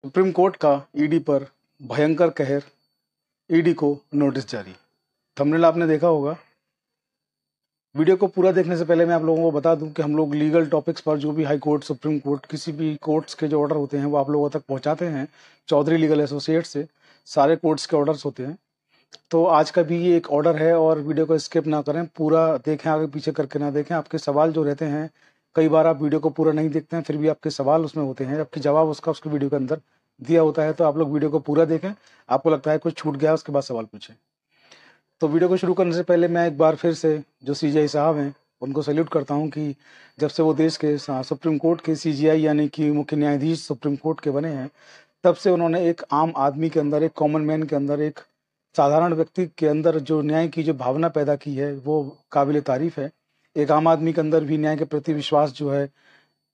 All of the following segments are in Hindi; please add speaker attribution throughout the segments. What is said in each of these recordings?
Speaker 1: सुप्रीम कोर्ट का ईडी पर भयंकर कहर, ईडी को नोटिस जारी। थंबनेल आपने देखा होगा। वीडियो को पूरा देखने से पहले मैं आप लोगों को बता दूं कि हम लोग लीगल टॉपिक्स पर जो भी हाई कोर्ट, सुप्रीम कोर्ट, किसी भी कोर्ट्स के जो ऑर्डर होते हैं वो आप लोगों तक पहुंचाते हैं चौधरी लीगल एसोसिएट से। सारे कोर्ट्स के ऑर्डर्स होते हैं। तो आज का भी ये एक ऑर्डर है और वीडियो को स्किप ना करें, पूरा देखें, आगे पीछे करके ना देखें। आपके सवाल जो रहते हैं, कई बार आप वीडियो को पूरा नहीं देखते हैं, फिर भी आपके सवाल उसमें होते हैं, जबकि जवाब उसके वीडियो के अंदर दिया होता है। तो आप लोग वीडियो को पूरा देखें। आपको लगता है कुछ छूट गया, उसके बाद सवाल पूछें। तो वीडियो को शुरू करने से पहले मैं एक बार फिर से जो सीजीआई साहब हैं उनको सैल्यूट करता हूं कि जब से वो देश के सुप्रीम कोर्ट के सीजीआई यानी कि मुख्य न्यायाधीश सुप्रीम कोर्ट के बने हैं, तब से उन्होंने एक आम आदमी के अंदर, एक कॉमन मैन के अंदर, एक साधारण व्यक्ति के अंदर जो न्याय की जो भावना पैदा की है वो काबिल तारीफ है। एक आम आदमी के अंदर भी न्याय के प्रति विश्वास जो है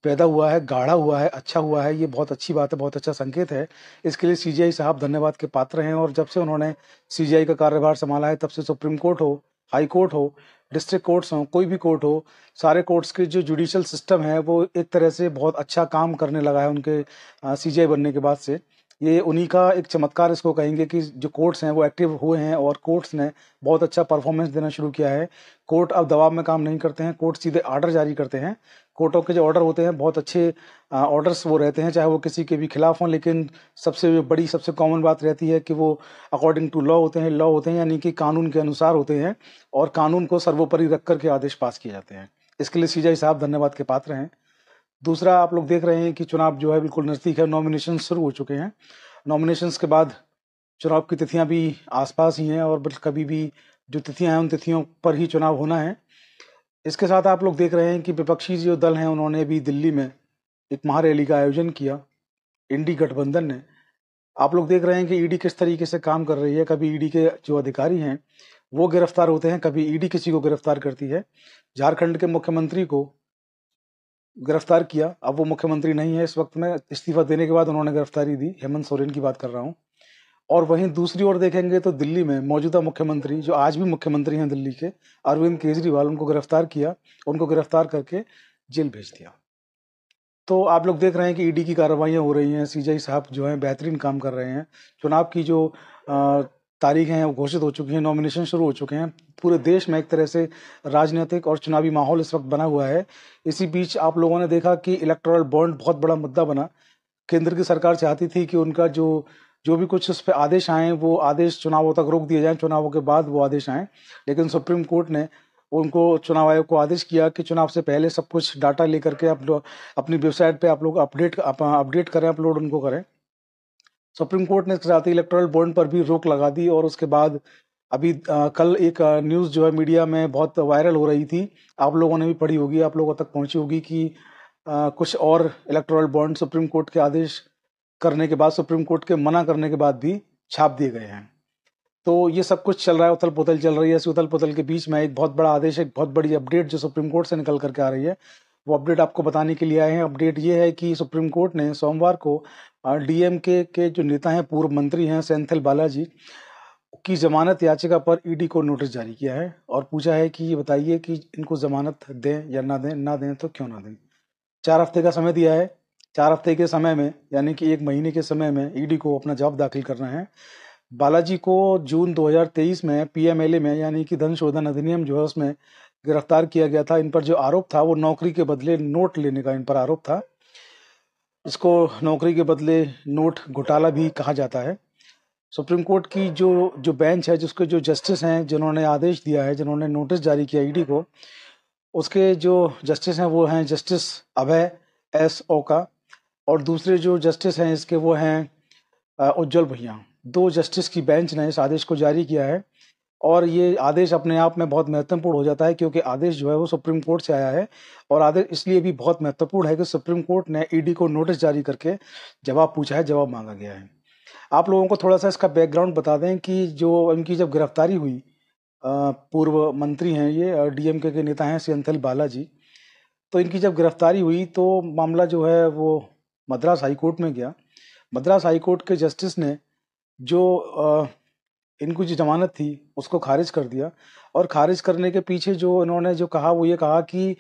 Speaker 1: पैदा हुआ है, गाढ़ा हुआ है, अच्छा हुआ है। ये बहुत अच्छी बात है, बहुत अच्छा संकेत है। इसके लिए सीजीआई साहब धन्यवाद के पात्र हैं। और जब से उन्होंने सीजीआई का कार्यभार संभाला है, तब से सुप्रीम कोर्ट हो, हाई कोर्ट हो, डिस्ट्रिक्ट कोर्ट्स हो, कोई भी कोर्ट हो, सारे कोर्ट्स के जो जुडिशियल सिस्टम है वो एक तरह से बहुत अच्छा काम करने लगा है उनके सीजीआई बनने के बाद से। ये उन्हीं का एक चमत्कार इसको कहेंगे कि जो कोर्ट्स हैं वो एक्टिव हुए हैं और कोर्ट्स ने बहुत अच्छा परफॉर्मेंस देना शुरू किया है। कोर्ट अब दबाव में काम नहीं करते हैं, कोर्ट सीधे ऑर्डर जारी करते हैं। कोर्टों के जो ऑर्डर होते हैं बहुत अच्छे ऑर्डर्स वो रहते हैं, चाहे वो किसी के भी खिलाफ हों, लेकिन सबसे बड़ी, सबसे कॉमन बात रहती है कि वो अकॉर्डिंग टू लॉ होते हैं। लॉ होते हैं यानी कि कानून के अनुसार होते हैं और कानून को सर्वोपरि रख करके आदेश पास किए जाते हैं। इसके लिए सीजीआई साहब धन्यवाद के पात्र हैं। दूसरा, आप लोग देख रहे हैं कि चुनाव जो है बिल्कुल नज़दीक है, नॉमिनेशन शुरू हो चुके हैं। नॉमिनेशंस के बाद चुनाव की तिथियां भी आसपास ही हैं और कभी भी जो तिथियां हैं उन तिथियों पर ही चुनाव होना है। इसके साथ आप लोग देख रहे हैं कि विपक्षी जो दल हैं उन्होंने भी दिल्ली में एक महारैली का आयोजन किया, इंडी गठबंधन ने। आप लोग देख रहे हैं कि ईडी किस तरीके से काम कर रही है। कभी ईडी के जो अधिकारी हैं वो गिरफ्तार होते हैं, कभी ईडी किसी को गिरफ्तार करती है। झारखंड के मुख्यमंत्री को गिरफ्तार किया, अब वो मुख्यमंत्री नहीं है इस वक्त में, इस्तीफा देने के बाद उन्होंने गिरफ्तारी दी। हेमंत सोरेन की बात कर रहा हूँ। और वहीं दूसरी ओर देखेंगे तो दिल्ली में मौजूदा मुख्यमंत्री, जो आज भी मुख्यमंत्री हैं दिल्ली के, अरविंद केजरीवाल, उनको गिरफ्तार किया। उनको गिरफ्तार करके जेल भेज दिया। तो आप लोग देख रहे हैं कि ईडी की कार्रवाइयां हो रही हैं। सीजीआई साहब जो हैं बेहतरीन काम कर रहे हैं। चुनाव की जो तारीख हैं वो घोषित हो चुकी हैं, नॉमिनेशन शुरू हो चुके हैं। पूरे देश में एक तरह से राजनीतिक और चुनावी माहौल इस वक्त बना हुआ है। इसी बीच आप लोगों ने देखा कि इलेक्टोरल बॉन्ड बहुत बड़ा मुद्दा बना। केंद्र की सरकार चाहती थी कि उनका जो भी कुछ उस पर आदेश आए वो आदेश चुनावों तक रोक दिए जाएं, चुनावों के बाद वो आदेश आए। लेकिन सुप्रीम कोर्ट ने उनको, चुनाव आयोग को आदेश किया कि चुनाव से पहले सब कुछ डाटा लेकर के आप लोग अपनी वेबसाइट पे आप लोग अपडेट करें, अपलोड उनको करें। सुप्रीम कोर्ट ने इसके साथ ही इलेक्टोरल बॉन्ड पर भी रोक लगा दी। और उसके बाद अभी कल एक न्यूज़ जो है मीडिया में बहुत वायरल हो रही थी, आप लोगों ने भी पढ़ी होगी, आप लोगों तक पहुंची होगी कि कुछ और इलेक्टोरल बॉन्ड सुप्रीम कोर्ट के आदेश करने के बाद, सुप्रीम कोर्ट के मना करने के बाद भी छाप दिए गए हैं। तो ये सब कुछ चल रहा है, उथल पुथल चल रही है। इस उथल पुथल के बीच में एक बहुत बड़ा आदेश, एक बहुत बड़ी अपडेट जो सुप्रीम कोर्ट से निकल करके आ रही है, वो अपडेट आपको बताने के लिए आए हैं। अपडेट ये है कि सुप्रीम कोर्ट ने सोमवार को डीएमके के जो नेता हैं, पूर्व मंत्री हैं सेंथिल बालाजी की जमानत याचिका पर ईडी को नोटिस जारी किया है और पूछा है कि ये बताइए कि इनको जमानत दें या ना दें, ना दें तो क्यों ना दें। 4 हफ्ते का समय दिया है। 4 हफ्ते के समय में, यानी कि 1 महीने के समय में ईडी को अपना जवाब दाखिल करना है। बालाजी को जून 2023 में पीएमएलए में, यानी कि धन शोधन अधिनियम जो है उसमें गिरफ्तार किया गया था। इन पर जो आरोप था वो नौकरी के बदले नोट लेने का इन पर आरोप था। इसको नौकरी के बदले नोट घोटाला भी कहा जाता है। सुप्रीम कोर्ट की जो जो बेंच है, जिसके जो जस्टिस हैं, जिन्होंने आदेश दिया है, जिन्होंने नोटिस जारी किया ईडी को, उसके जो जस्टिस हैं वो हैं जस्टिस अभय एस ओका। और दूसरे जो जस्टिस हैं इसके वो हैं उज्जवल भैया। 2 जस्टिस की बेंच ने इस आदेश को जारी किया है। और ये आदेश अपने आप में बहुत महत्वपूर्ण हो जाता है, क्योंकि आदेश जो है वो सुप्रीम कोर्ट से आया है। और आदेश इसलिए भी बहुत महत्वपूर्ण है कि सुप्रीम कोर्ट ने ईडी को नोटिस जारी करके जवाब पूछा है, जवाब मांगा गया है। आप लोगों को थोड़ा सा इसका बैकग्राउंड बता दें कि जो इनकी जब गिरफ्तारी हुई, पूर्व मंत्री हैं ये, डीएमके के नेता हैं सेंथिल बालाजी, तो इनकी जब गिरफ्तारी हुई तो मामला जो है वो मद्रास हाई कोर्ट में गया। मद्रास हाई कोर्ट के जस्टिस ने जो इनको जो जमानत थी उसको खारिज कर दिया। और खारिज करने के पीछे जो इन्होंने जो कहा वो ये कहा कि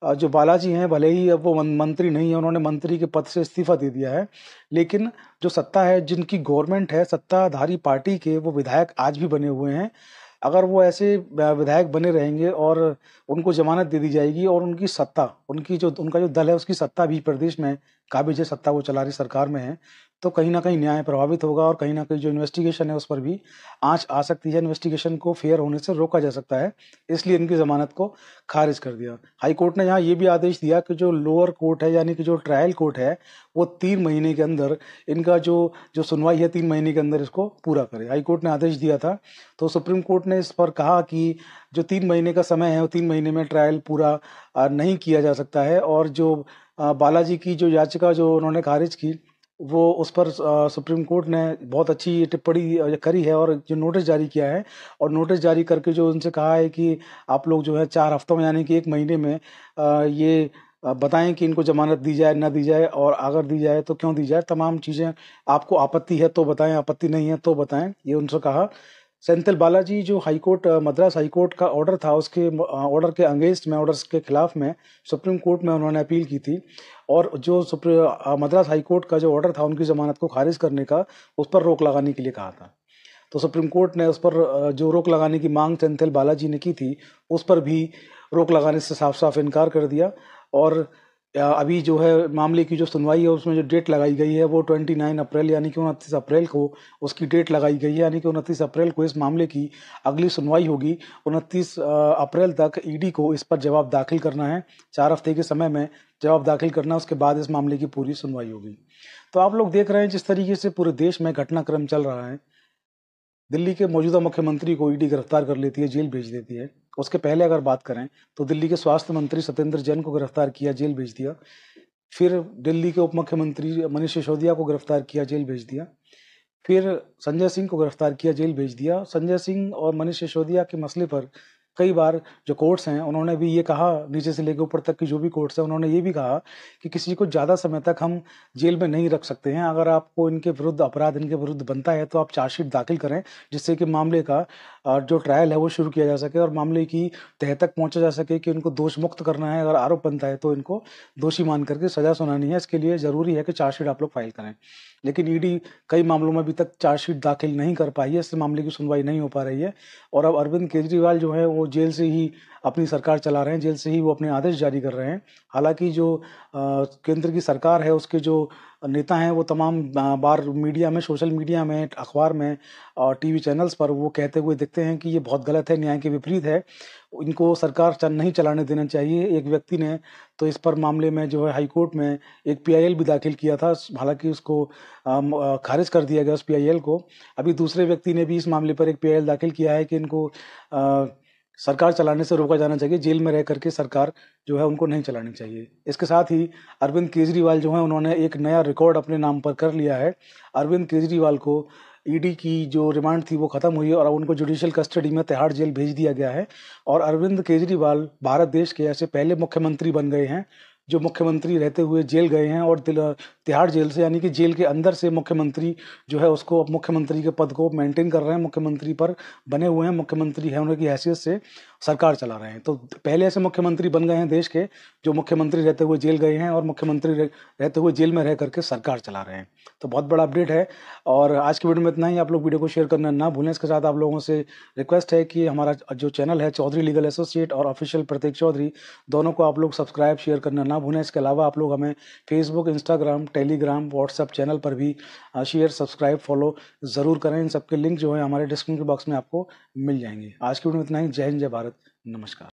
Speaker 1: जो बालाजी हैं, भले ही अब वो मंत्री नहीं है, उन्होंने मंत्री के पद से इस्तीफा दे दिया है, लेकिन जो सत्ता है, जिनकी गवर्नमेंट है, सत्ताधारी पार्टी के वो विधायक आज भी बने हुए हैं। अगर वो ऐसे विधायक बने रहेंगे और उनको जमानत दे दी जाएगी और उनकी सत्ता, उनका जो दल है उसकी सत्ता भी प्रदेश में काबिज सत्ता वो चला रही सरकार में है, तो कहीं ना कहीं न्याय प्रभावित होगा और कहीं ना कहीं जो इन्वेस्टिगेशन है उस पर भी आंच आ सकती है। इन्वेस्टिगेशन को फेयर होने से रोका जा सकता है, इसलिए इनकी जमानत को खारिज कर दिया। हाई कोर्ट ने यहाँ ये भी आदेश दिया कि जो लोअर कोर्ट है, यानी कि जो ट्रायल कोर्ट है, वो 3 महीने के अंदर इनका जो जो सुनवाई है 3 महीने के अंदर इसको पूरा करे। हाई कोर्ट ने आदेश दिया था, तो सुप्रीम कोर्ट ने इस पर कहा कि जो 3 महीने का समय है वो 3 महीने में ट्रायल पूरा नहीं किया जा सकता है, और जो बालाजी की जो याचिका जो उन्होंने खारिज की, वो उस पर सुप्रीम कोर्ट ने बहुत अच्छी टिप्पणी करी है और जो नोटिस जारी किया है, और नोटिस जारी करके जो उनसे कहा है कि आप लोग जो है 4 हफ्तों में, यानी कि 1 महीने में ये बताएं कि इनको जमानत दी जाए ना दी जाए, और अगर दी जाए तो क्यों दी जाए, तमाम चीज़ें आपको आपत्ति है तो बताएं, आपत्ति नहीं है तो बताएं, ये उनसे कहा। सेंथिल बालाजी जो हाईकोर्ट, मद्रास हाईकोर्ट का ऑर्डर था, उसके ऑर्डर के अगेंस्ट में, ऑर्डर्स के खिलाफ में सुप्रीम कोर्ट में उन्होंने अपील की थी, और जो मद्रास हाईकोर्ट का जो ऑर्डर था उनकी जमानत को खारिज करने का, उस पर रोक लगाने के लिए कहा था। तो सुप्रीम कोर्ट ने उस पर जो रोक लगाने की मांग सेंथिल बालाजी ने की थी, उस पर भी रोक लगाने से साफ साफ इनकार कर दिया। और अभी जो है मामले की जो सुनवाई है उसमें जो डेट लगाई गई है वो 29 अप्रैल, यानी कि 29 अप्रैल को उसकी डेट लगाई गई है, यानी कि 29 अप्रैल को इस मामले की अगली सुनवाई होगी। 29 अप्रैल तक ईडी को इस पर जवाब दाखिल करना है, 4 हफ्ते के समय में जवाब दाखिल करना, उसके बाद इस मामले की पूरी सुनवाई होगी। तो आप लोग देख रहे हैं जिस तरीके से पूरे देश में घटनाक्रम चल रहा है। दिल्ली के मौजूदा मुख्यमंत्री को ईडी गिरफ्तार कर लेती है, जेल भेज देती है। उसके पहले अगर बात करें तो दिल्ली के स्वास्थ्य मंत्री सत्येंद्र जैन को गिरफ्तार किया, जेल भेज दिया। फिर दिल्ली के उप मुख्यमंत्री मनीष सिसोदिया को गिरफ्तार किया, जेल भेज दिया। फिर संजय सिंह को गिरफ्तार किया, जेल भेज दिया। संजय सिंह और मनीष सिसोदिया के मसले पर कई बार जो कोर्ट्स हैं उन्होंने भी ये कहा, नीचे से लेकर ऊपर तक की जो भी कोर्ट्स हैं उन्होंने ये भी कहा कि किसी को ज़्यादा समय तक हम जेल में नहीं रख सकते हैं। अगर आपको इनके विरुद्ध अपराध इनके विरुद्ध बनता है तो आप चार्जशीट दाखिल करें, जिससे कि मामले का जो ट्रायल है वो शुरू किया जा सके और मामले की तह तक पहुंचा जा सके कि इनको दोष मुक्त करना है। अगर आरोप बनता है तो इनको दोषी मान करके सजा सुनानी है। इसके लिए ज़रूरी है कि चार्जशीट आप लोग फाइल करें, लेकिन ईडी कई मामलों में अभी तक चार्जशीट दाखिल नहीं कर पाई है, इससे मामले की सुनवाई नहीं हो पा रही है। और अब अरविंद केजरीवाल जो है वो जेल से ही अपनी सरकार चला रहे हैं, जेल से ही वो अपने आदेश जारी कर रहे हैं। हालांकि जो केंद्र की सरकार है उसके जो नेता हैं वो तमाम बार मीडिया में, सोशल मीडिया में, अखबार में और टीवी चैनल्स पर वो कहते हुए दिखते हैं कि ये बहुत गलत है, न्याय के विपरीत है, इनको सरकार नहीं चलाने देना चाहिए। एक व्यक्ति ने तो इस पर मामले में जो है हाई कोर्ट में एक पीआईएल भी दाखिल किया था, हालांकि उसको खारिज कर दिया गया उस पीआईएल को। अभी दूसरे व्यक्ति ने भी इस मामले पर एक पीआईएल दाखिल किया है कि इनको सरकार चलाने से रोका जाना चाहिए, जेल में रह करके सरकार जो है उनको नहीं चलानी चाहिए। इसके साथ ही अरविंद केजरीवाल जो है उन्होंने एक नया रिकॉर्ड अपने नाम पर कर लिया है। अरविंद केजरीवाल को ईडी की जो रिमांड थी वो खत्म हुई और अब उनको जुडिशियल कस्टडी में तिहाड़ जेल भेज दिया गया है। और अरविंद केजरीवाल भारत देश के ऐसे पहले मुख्यमंत्री बन गए हैं जो मुख्यमंत्री रहते हुए जेल गए हैं, और तिहाड़ जेल से, यानी कि जेल के अंदर से मुख्यमंत्री जो है उसको, मुख्यमंत्री के पद को मेंटेन कर रहे हैं, मुख्यमंत्री पर बने हुए हैं, मुख्यमंत्री है होने की हैसियत से सरकार चला रहे हैं। तो पहले ऐसे मुख्यमंत्री बन गए हैं देश के जो मुख्यमंत्री रहते हुए जेल गए हैं और मुख्यमंत्री रहते हुए जेल में रह करके सरकार चला रहे हैं। तो बहुत बड़ा अपडेट है। और आज की वीडियो में इतना ही। आप लोग वीडियो को शेयर करना ना भूलें। इसके साथ आप लोगों से रिक्वेस्ट है कि हमारा जो चैनल है चौधरी लीगल एसोसिएट और ऑफिशियल प्रतीक चौधरी, दोनों को आप लोग सब्सक्राइब शेयर करना ना भूलें। इसके अलावा आप लोग हमें Facebook, Instagram, Telegram, WhatsApp channel पर भी शेयर, सब्सक्राइब, फॉलो ज़रूर करें। इन सबके लिंक जो है हमारे डिस्क्रिप्शन बॉक्स में आपको मिल जाएंगे। आज की वीडियो में इतना ही। जय हिंद, जय भारत, नमस्कार।